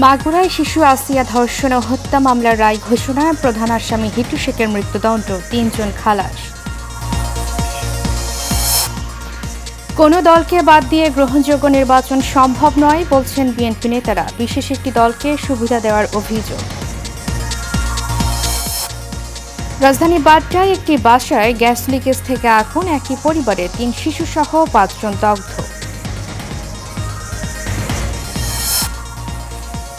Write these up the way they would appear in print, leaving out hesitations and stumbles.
মাগুরায় শিশু আসিয়া ধর্ষণ ও হত্যা মামলার রায় ঘোষণা, প্রধান আসামি হিটু শেখের মৃত্যুদণ্ড, ৩ জন খালাস। কোনো দলকে বাদ দিয়ে গ্রহণযোগ্য নির্বাচন সম্ভব নয় বলছেন বিএনপি নেতারা, বিশেষ একটি দলকে সুবিধা দেওয়ার অভিযোগ। রাজধানী বাড্ডায় একটি বাসায় গ্যাস লিকেজ থেকে আগুন, একই পরিবারে ৩ শিশুসহ ৫ জন দগ্ধ।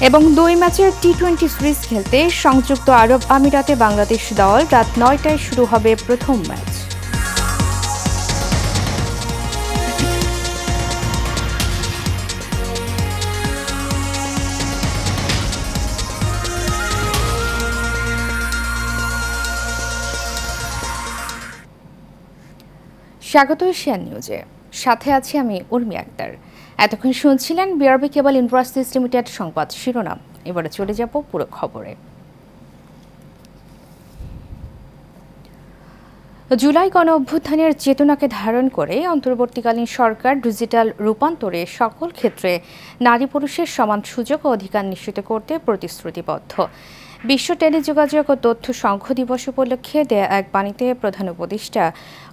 এবং ২ ম্যাচের টি-20 সিরিজ খেলতে সংযুক্ত আরব আমিরাতে বাংলাদেশ দল, রাত ৯টায় শুরু হবে প্রথম ম্যাচ। স্বাগত এশিয়ান নিউজে, সাথে আছি আমি উর্মি আক্তার। এতক্ষণ শুনছিলেন বিআরবি কেবল ইন্ডাস্ট্রিজ লিমিটেড সংবাদ শিরোনাম। এবারে চলে যাব পুরো খবরে। জুলাই গণ অভ্যুত্থানের চেতনাকে ধারণ করে অন্তর্বর্তীকালীন সরকার ডিজিটাল রূপান্তরে সকল ক্ষেত্রে নারী পুরুষের সমান সুযোগ ও অধিকার নিশ্চিত করতে প্রতিশ্রুতিবদ্ধ। বিশ্ব টেলিযোগাযোগ ও তথ্য সংঘ দিবস উপলক্ষে দেয়া এক বাণীতে প্রধান উপদেষ্টা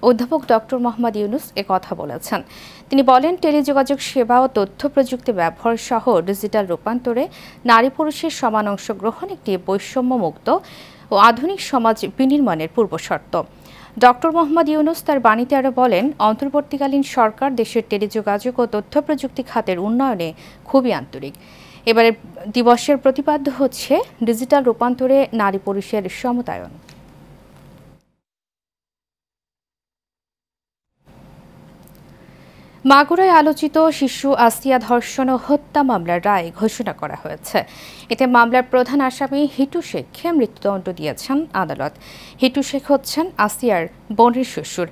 অধ্যাপক ডক্টর মোহাম্মদ ইউনুস কথা বলেছেন। তিনি বলেন, টেলিযোগাযোগ সেবা ও তথ্য প্রযুক্তি ব্যবহার সহ ডিজিটাল রূপান্তরে নারী পুরুষের সমান অংশগ্রহণ একটি বৈষম্যমুক্ত ও আধুনিক সমাজ বিনির্মাণের পূর্বশর্ত। ডক্টর মোহাম্মদ ইউনুস তার বাণীতে আরও বলেন, অন্তর্বর্তীকালীন সরকার দেশের টেলিযোগাযোগ ও তথ্য প্রযুক্তি খাতের উন্নয়নে খুবই আন্তরিক। এবারের দিবসের প্রতিপাদ্য হচ্ছে ডিজিটাল রূপান্তরে নারী পুরুষের সমতায়ন। মাগুরায় আলোচিত শিশু আসিয়া ধর্ষণ ও হত্যা মামলার রায় ঘোষণা করা হয়েছে। এতে মামলার প্রধান আসামি হিটু শেখকে মৃত্যুদণ্ড দিয়েছেন আদালত। হিটু শেখ হচ্ছেন আসিয়ার বোনের শ্বশুর।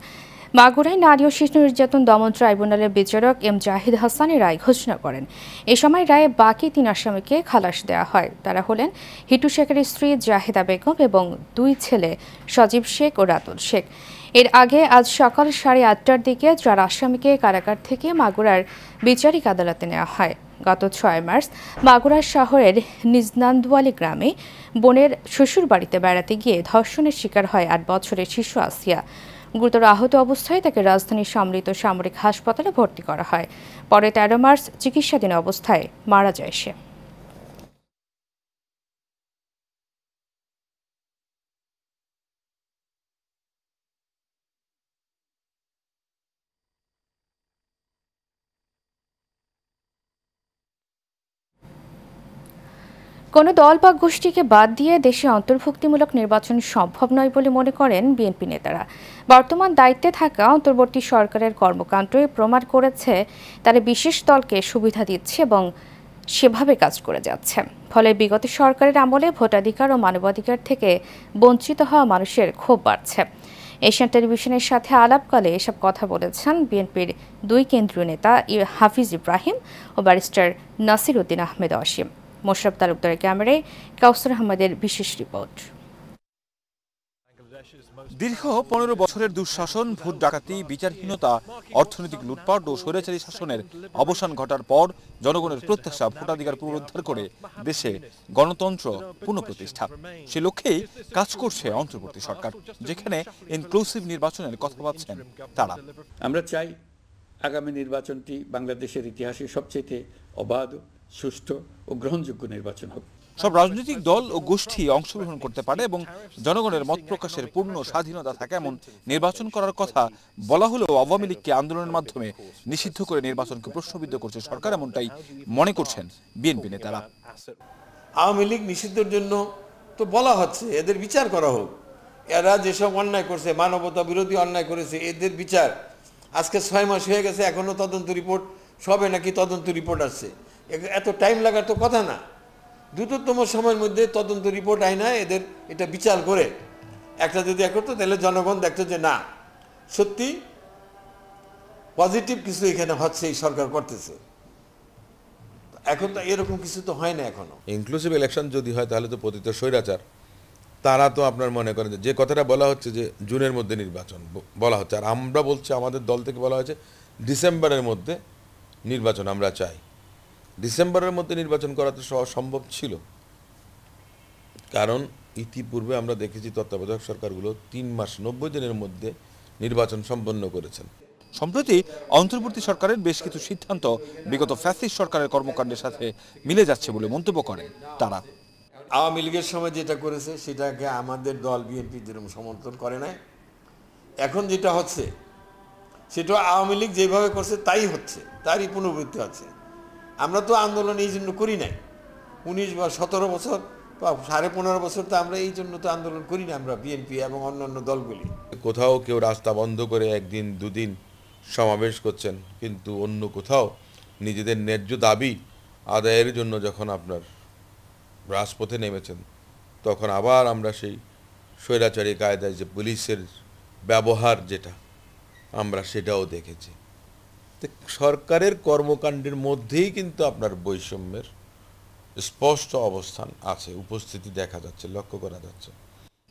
মাগুরায় নারী ও শিশু নির্যাতন দমন ট্রাইব্যুনালের বিচারক এম জাহিদ হাসানের রায় ঘোষণা করেন। এ সময় রায়ে বাকি ৩ আসামিকে খালাস দেওয়া হয়। তারা হলেন হিটু শেখের স্ত্রী জাহেদা বেগম এবং ২ ছেলে সজীব শেখ ও রাতুল শেখ। এর আগে আজ সকাল 8:30টার দিকে ৪ আসামিকে কারাগার থেকে মাগুরার বিচারিক আদালতে নেওয়া হয়। গত ৬ মার্চ মাগুরা শহরের নিজনান্দুয়ালি গ্রামে বোনের শ্বশুর বাড়িতে বেড়াতে গিয়ে ধর্ষণের শিকার হয় ৮ বছরের শিশু আসিয়া। গুরুতর আহত অবস্থায় তাকে রাজধানীর সম্মিলিত সামরিক হাসপাতালে ভর্তি করা হয়। পরে ১৩ মার্চ চিকিৎসাধীন অবস্থায় মারা যায় সে। কোনো দল বা গোষ্ঠীকে বাদ দিয়ে দেশে অন্তর্ভুক্তিমূলক নির্বাচন সম্ভব নয় বলে মনে করেন বিএনপি নেতারা। বর্তমান দায়িত্বে থাকা অন্তর্বর্তী সরকারের কর্মকাণ্ডই প্রমাণ করেছে তারা বিশেষ দলকে সুবিধা দিচ্ছে এবং সেভাবে কাজ করে যাচ্ছে। ফলে বিগত সরকারের আমলে ভোটাধিকার ও মানবাধিকার থেকে বঞ্চিত হওয়া মানুষের ক্ষোভ বাড়ছে। এশিয়ান টেলিভিশনের সাথে আলাপকালে এসব কথা বলেছেন বিএনপির ২ কেন্দ্রীয় নেতা হাফিজ ইব্রাহিম ও ব্যারিস্টার নাসির উদ্দিন আহমেদ অসীম। মোশাররফ তালুকদারের ক্যামেরায় কাউসার আহমেদের বিশেষ রিপোর্ট। দীর্ঘ ১৫ বছরের দুঃশাসন, ভোট ডাকাতি, বিচারহীনতা, অর্থনৈতিক লুটপাট ও স্বৈরাচারী শাসনের অবসান ঘটার পর জনগণের প্রত্যাশা ভোটাধিকার পুনরুদ্ধার করে দেশে গণতন্ত্র পুনঃপ্রতিষ্ঠা। সে লক্ষ্যেই কাজ করছে অন্তর্বর্তী সরকার, যেখানে ইনক্লুসিভ নির্বাচনের কথা ভাবছেন তারা। আমরা চাই আগামী নির্বাচনটি বাংলাদেশের ইতিহাসে সবচেয়ে অবাধ, সুষ্ঠু ও গ্রহণযোগ্য নির্বাচন হোক। সব রাজনৈতিক দল ও গোষ্ঠী অংশগ্রহণ করতে পারে এবং জনগণের মত প্রকাশের পূর্ণ স্বাধীনতা থাকে এমন নির্বাচন করার কথা বলা হলেও আওয়ামী লীগকে আন্দোলনের মাধ্যমে নিষিদ্ধ করে নির্বাচনকে প্রশ্নবিদ্ধ করছে সরকার, এমনটাই মনে করছেন বিএনপি নেতারা। আওয়ামী লীগ নিষিদ্ধের জন্য তো বলা হচ্ছে এদের বিচার করা হোক। এরা যেসব অন্যায় করছে, মানবতা বিরোধী অন্যায় করেছে, এদের বিচার। আজকে 6 মাস হয়ে গেছে, এখনো তদন্ত রিপোর্ট, সবে নাকি তদন্ত রিপোর্ট আসছে। এত টাইম লাগার তো কথা না। দ্রুততম সময়ের মধ্যে তদন্ত রিপোর্ট আয় না, এদের এটা বিচার করে একটা যদি করতো তাহলে জনগণ দেখতো যে না, সত্যি পজিটিভ কিছু এখানে হচ্ছে, এই সরকার করতেছে। এখন তো এরকম কিছু তো হয় না এখনো। ইনক্লুসিভ ইলেকশন যদি হয় তাহলে তো পতিত স্বৈরাচার তারা তো আপনার মনে করেন যে কথাটা বলা হচ্ছে যে জুনের মধ্যে নির্বাচন বলা হচ্ছে, আর আমরা বলছি আমাদের দল থেকে বলা হয়েছে ডিসেম্বরের মধ্যে নির্বাচন আমরা চাই। ডিসেম্বরের মধ্যে নির্বাচন করা তো সম্ভব ছিল, কারণ ইতিপূর্বে আমরা দেখেছি তত্ত্বাবধায়ক সরকারগুলো 3 মাস 90 দিনের মধ্যে নির্বাচন সম্পন্ন করেছেন। সম্প্রতি অন্তর্বর্তী সরকারের বেশ কিছু সিদ্ধান্ত বিগত ফ্যাসিস্ট সরকারের কর্মকাণ্ডের সাথে মিলে যাচ্ছে বলে মন্তব্য করেন তারা। আওয়ামী লীগের সময় যেটা করেছে সেটাকে আমাদের দল বিএনপি যেরকম সমর্থন করে নাই, এখন যেটা হচ্ছে সেটা আওয়ামী লীগ যেভাবে করছে তাই হচ্ছে, তারই পুনরাবৃত্তি হচ্ছে। আমরা তো আন্দোলন এই জন্য করি নাই, 19 বা 17 বছর বা 15.5 বছর তো আমরা এই জন্য তো আন্দোলন করি না, আমরা বিএনপি এবং অন্যান্য দলগুলি। কোথাও কেউ রাস্তা বন্ধ করে 1 দিন 2 দিন সমাবেশ করছেন, কিন্তু অন্য কোথাও নিজেদের ন্যায্য দাবি আদায়ের জন্য যখন আপনার রাজপথে নেমেছেন, তখন আবার আমরা সেই স্বৈরাচারী কায়দায় যে পুলিশের ব্যবহার যেটা আমরা সেটাও দেখেছি। সরকারের কর্মকাণ্ডের মধ্যেই কিন্তু আপনার বৈষম্যের স্পষ্ট অবস্থান আছে, উপস্থিতি দেখা যাচ্ছে, লক্ষ্য করা যাচ্ছে।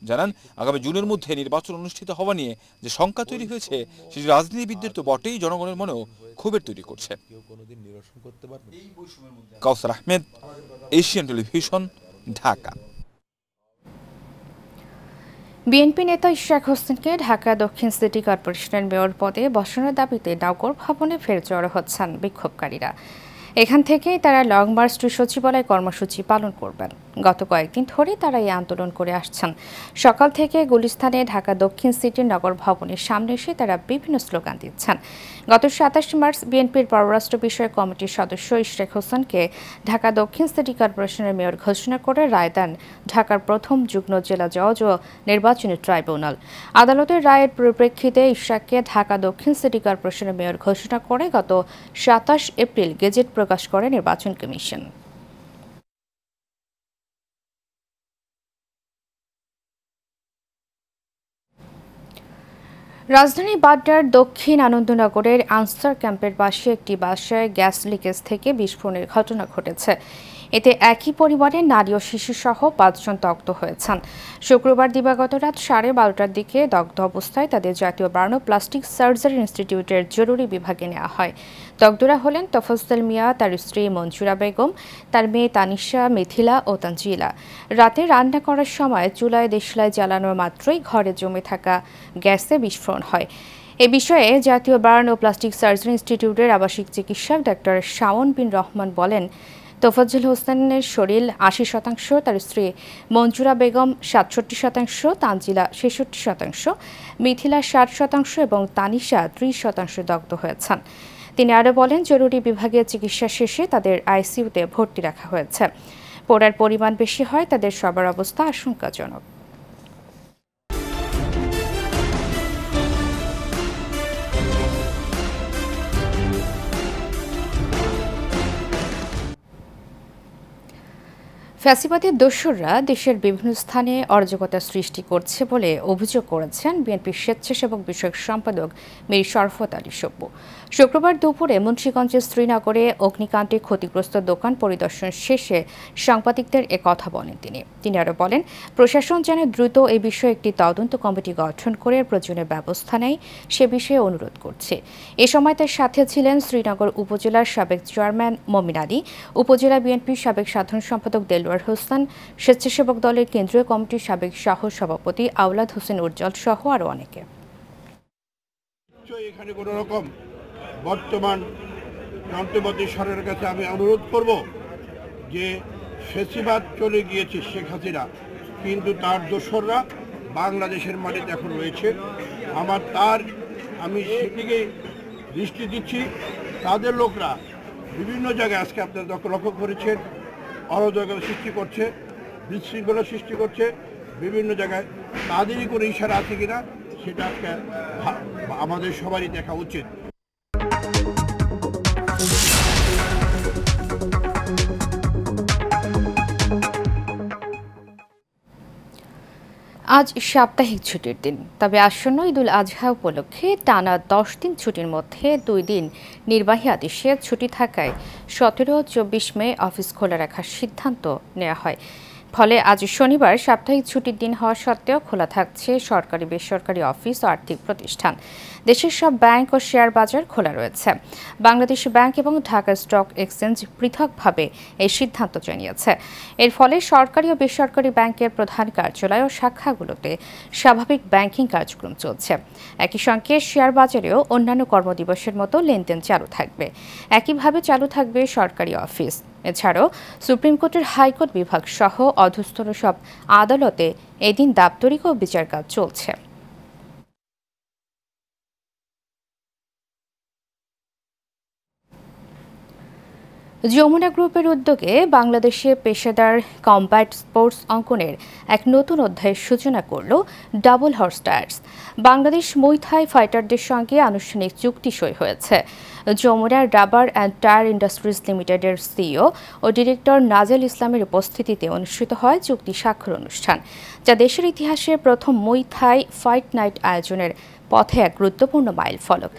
জানান, আগামী জুনের মধ্যে নির্বাচন অনুষ্ঠিত হওয়া নিয়ে যে শঙ্কা তৈরি হয়েছে সেটি রাজনীতিবিদদের তো বটেই, জনগণের মনেও ক্ষোভের তৈরি করছে। Kawsar Ahmed, Asian television, Dhaka. BNP নেতা ইশরাক হোসেনকে ঢাকা দক্ষিণ সিটি কর্পোরেশনের মেয়র পদে বসানোর দাবিতে নগর ভবনে ফের জড়ো হচ্ছেন বিক্ষোভকারীরা। এখান থেকেই তারা লং মার্চ টু সচিবালয় কর্মসূচি পালন করবেন। গত কয়েকদিন ধরে তারা এই আন্দোলন করে আসছেন। সকাল থেকে গুলিস্তানে ঢাকা দক্ষিণ সিটির নগর ভবনের সামনে এসে তারা বিভিন্ন স্লোগান দিচ্ছেন। গত 27 মার্চ বিএনপির পররাষ্ট্র বিষয়ক কমিটির সদস্য ইশরাক হোসেনকে ঢাকা দক্ষিণ সিটি কর্পোরেশনের মেয়র ঘোষণা করে রায় দেন ঢাকার প্রথম যুগ্ম জেলা জজ ও নির্বাচনী ট্রাইব্যুনাল। আদালতের রায়ের পরিপ্রেক্ষিতে ইশরাককে ঢাকা দক্ষিণ সিটি কর্পোরেশনের মেয়র ঘোষণা করে গত 27 এপ্রিল গেজেট প্রকাশ করে নির্বাচন কমিশন। রাজধানী বাড্ডার দক্ষিণ আনন্দনগরের আনসার ক্যাম্পের পাশে একটি বাসায় গ্যাস লিকেজ থেকে বিস্ফোরণের ঘটনা ঘটেছে। এতে একই পরিবারের নারী ও শিশুসহ 5 জন দগ্ধ হয়েছেন। শুক্রবার দিবাগত রাত 12:30টার দিকে দগ্ধ অবস্থায় তাদের জাতীয় বার্ন প্লাস্টিক সার্জারি ইনস্টিটিউটের জরুরি বিভাগে নেওয়া হয়। দগ্ধরা হলেন তফাজ্জল মিয়া, তার স্ত্রী মঞ্জুরা বেগম, তার মেয়ে তানিশা, মিথিলা ও তানজিলা। রাতে রান্না করার সময় চুলায় দেশলাই জ্বালানোর মাত্রই ঘরে জমে থাকা গ্যাসে বিস্ফোরণ হয়। এ বিষয়ে জাতীয় বার্ন ও প্লাস্টিক সার্জারি ইনস্টিটিউটের আবাসিক চিকিৎসক ডাক্তার শাওন বিন রহমান বলেন, তোফাজ্জল হোসেনের শরীর 80%, তার স্ত্রী মঞ্জুরা বেগম 67%, তানজিলা 66%, মিথিলা 60% এবং তানিশা 30% দগ্ধ হয়েছেন। তিনি আরও বলেন, জরুরি বিভাগে চিকিৎসা শেষে তাদের আইসিইউতে ভর্তি রাখা হয়েছে। পোড়ার পরিমাণ বেশি হয় তাদের সবার অবস্থা আশঙ্কাজনক। ফ্যাসিবাদের দোসররা দেশের বিভিন্ন স্থানে অরাজকতা সৃষ্টি করছে বলে অভিযোগ করেছেন বিএনপির স্বেচ্ছাসেবক বিষয়ক সম্পাদক মীর শরফত আলী সব্য। শুক্রবার দুপুরে মুন্সিগঞ্জের শ্রীনগরে অগ্নিকাণ্ডে ক্ষতিগ্রস্ত দোকান পরিদর্শন শেষে সাংবাদিকদের কথা বলেন তিনি আরও বলেন, প্রশাসন যেন দ্রুত এই বিষয়ে একটি তদন্ত কমিটি গঠন করে প্রয়োজনীয় ব্যবস্থা নেয় সে বিষয়ে অনুরোধ করছে। এ সময় তার সাথে ছিলেন শ্রীনগর উপজেলার সাবেক চেয়ারম্যান মমিন আলী, উপজেলা বিএনপির সাবেক সাধারণ সম্পাদক দেলোয়ার হোসেন, স্বেচ্ছাসেবক দলের কেন্দ্রীয় কমিটির সাবেক সহ সভাপতি আওলাদ হোসেন উজ্জ্বল সহ আরও অনেকে। এখানে কোনো রকম বর্তমান অন্তর্বর্তী সরকারের কাছে আমি অনুরোধ করব যে ফ্যাসিবাদ চলে গিয়েছে শেখ হাসিনা, কিন্তু তার দোসররা বাংলাদেশের মাটিতে এখন রয়েছে। আমি সেদিকে দৃষ্টি দিচ্ছি। তাদের লোকরা বিভিন্ন জায়গায় আজকে আপনারা লক্ষ্য করেছেন অরাজকতা সৃষ্টি করছে, বিশৃঙ্খলা সৃষ্টি করছে বিভিন্ন জায়গায়। তাদেরই কোনো ইশারা আছে কিনা সেটা আজকে আমাদের সবারই দেখা উচিত। আজ সাপ্তাহিক ছুটির দিন, তবে আসন্ন ঈদুল আজহা উপলক্ষে টানা 10 দিন ছুটির মধ্যে 2 দিন নির্বাহী আদেশে ছুটি থাকায় 17 ও 24 মে অফিস খোলা রাখার সিদ্ধান্ত নেওয়া হয়। ফলে আজ শনিবার সাপ্তাহিক ছুটির দিন হওয়া সত্ত্বেও খোলা থাকছে সরকারি বেসরকারি অফিস ও আর্থিক প্রতিষ্ঠান। দেশের সব ব্যাংক ও শেয়ার বাজার খোলা রয়েছে। বাংলাদেশ ব্যাংক এবং ঢাকা স্টক এক্সচেঞ্জ পৃথকভাবে এই সিদ্ধান্ত জানিয়েছে। এর ফলে সরকারি ও বেসরকারি ব্যাংকের প্রধান কার্যালয় ও শাখাগুলোতে স্বাভাবিক ব্যাংকিং কার্যক্রম চলছে। একই সঙ্গে শেয়ার বাজারেও অন্যান্য কর্মদিবসের মতো লেনদেন চালু থাকবে। একইভাবে চালু থাকবে সরকারি অফিস। এছাড়াও সুপ্রিম কোর্টের হাইকোর্ট বিভাগ সহ অধস্তন সব আদালতে এদিন দাপ্তরিক ও বিচার কাজ চলছে। যমুনা গ্রুপের উদ্যোগে বাংলাদেশে পেশাদার কম্ব্যাট স্পোর্টস অঙ্কনের এক নতুন অধ্যায়ের সূচনা করল ডাবল হর্স টায়ার্স। বাংলাদেশ মুই থাই ফাইটারদের সঙ্গে আনুষ্ঠানিক চুক্তি সই হয়েছে। যমুনার রাবার অ্যান্ড টায়ার ইন্ডাস্ট্রিজ লিমিটেডের সিইও ও ডিরেক্টর নাজেল ইসলামের উপস্থিতিতে অনুষ্ঠিত হয় চুক্তি স্বাক্ষর অনুষ্ঠান, যা দেশের ইতিহাসে প্রথম মুই থাই ফাইট নাইট আয়োজনের পথে এক গুরুত্বপূর্ণ মাইল ফলক।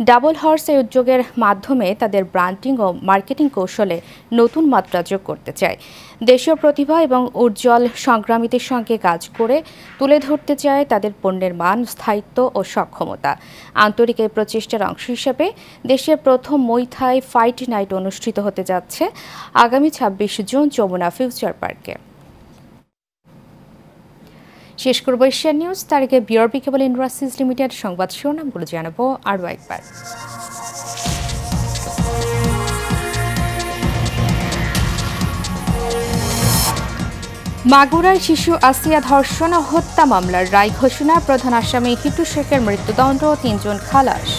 ডাবল হর্স এই উদ্যোগের মাধ্যমে তাদের ব্র্যান্ডিং ও মার্কেটিং কৌশলে নতুন মাত্রা যোগ করতে চায়। দেশীয় প্রতিভা এবং উজ্জ্বল সংগ্রামীদের সঙ্গে কাজ করে তুলে ধরতে চায় তাদের পণ্যের মান, স্থায়িত্ব ও সক্ষমতা। আন্তরিক এই প্রচেষ্টার অংশ হিসেবে দেশের প্রথম মুই থাই ফাইট নাইট অনুষ্ঠিত হতে যাচ্ছে আগামী ২৬ জুন যমুনা ফিউচার পার্কে। শেষ করব এশিয়ান নিউজ। তার আগে বিআরবি কেবল ইন্ডাস্ট্রিজ লিমিটেড সংবাদ শিরোনামগুলো জানাবো আরও একবার। মাগুরায় শিশু আসিয়া ধর্ষণ ও হত্যা মামলার রায় ঘোষণা, প্রধান আসামি হিটু শেখের মৃত্যুদণ্ড, ৩ জন খালাস।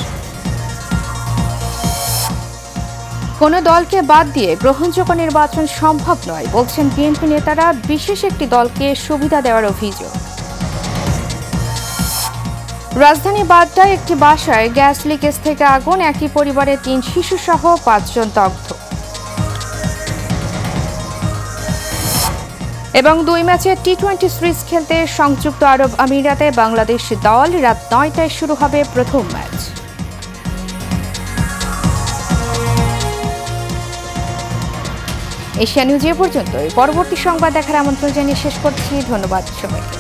কোনো দলকে বাদ দিয়ে গ্রহণযোগ্য নির্বাচন সম্ভব নয় বলছেন বিএনপি নেতারা, বিশেষ একটি দলকে সুবিধা দেওয়ার অভিযোগ। রাজধানী বাড্ডায় একটি বাসায় গ্যাস লিকেজ থেকে আগুন, একই পরিবারের ৩ শিশুসহ ৫ জন দগ্ধ। এবং ২ ম্যাচের টি-20 সিরিজ খেলতে সংযুক্ত আরব আমিরাতে বাংলাদেশ দল, রাত ৯টায় শুরু হবে প্রথম ম্যাচ। এশিয়া নিউজ এ পর্যন্তই। পরবর্তী সংবাদ দেখার আমন্ত্রণ জানিয়ে শেষ করছি। ধন্যবাদ সবাইকে।